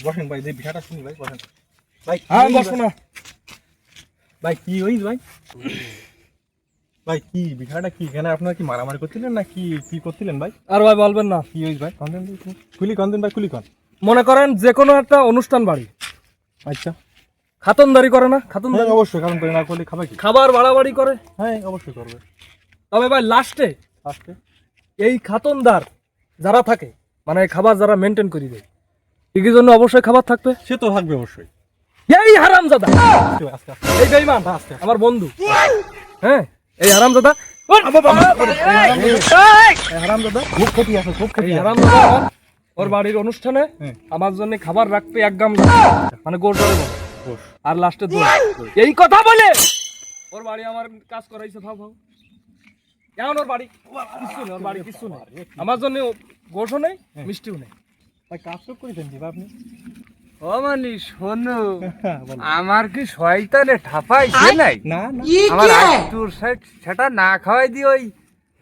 বসেন ভাই, যে বিষয়টা শুনি ভাই, বসেন ভাই। হ্যাঁ বসো না ভাই। কি হইছে ভাই? ভাই কি বিষয়টা কি? এখানে আপনারা কি মারামারি করছিলেন না কি কি করছিলেন ভাই? আর ভাই বলবেন না। কি হইছে ভাই? খুলি কন্দেন ভাই, খুলি কন। মনে করেন যে কোনো একটা অনুষ্ঠান বাড়ি, আচ্ছা খাতনদারি করে না? খাতনদারি অবশ্যই, কারণ করে না করলে খাবে কি? খাবার বাড়াবাড়ি করে। হ্যাঁ অবশ্যই করবে। তবে ভাই লাস্টে আজকে এই খাতনদার যারা থাকে, মানে খাবার যারা মেনটেন করে দেয়, এর জন্য অবশ্যই খাবার থাকবে। সে তো থাকবে অবশ্যই। এই হারামজাদা, আজকে এই বেঈমান আমার বন্ধু, হ্যাঁ এই হারামজাদা, হারামজাদা খুব ক্ষতি আছে, খুব এই ক্ষতি আছে। হারামজাদা ওর বাড়ির অনুষ্ঠানে আমার জন্য খাবার রাখতে এক গাম, মানে গোড় ধরে বলে। আর লাস্টে এই কথা বলে ওর বাড়ি আমার কাজ করাইছে। ভাব ভাব কেমন ওর বাড়ি কিছু নেই, ওর বাড়ি কিছু নেই, আমার জন্য গোশও নেই, মিষ্টিও নেই। ভাই কাজ সব করেছেন কি আপনি? ও মানি শোনো, আমার কি শয়তানে ঠাপাইছে নাই? না না আমার আইটুর সেটা না খাওয়াই দি ওই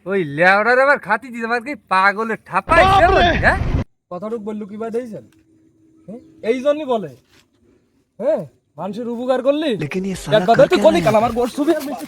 ওই লেওড়ার আবার খাতি দিতে, আমার কি পাগলে ঠাপাইছে? হ্যাঁ কথাটুক বললু কি ভাই দিয়েছেন? এই জন্যই বলে, হ্যাঁ মানুষের উপকার করলি একবার তুই কলি কাল আমার গোশ ছবি আর মিষ্টি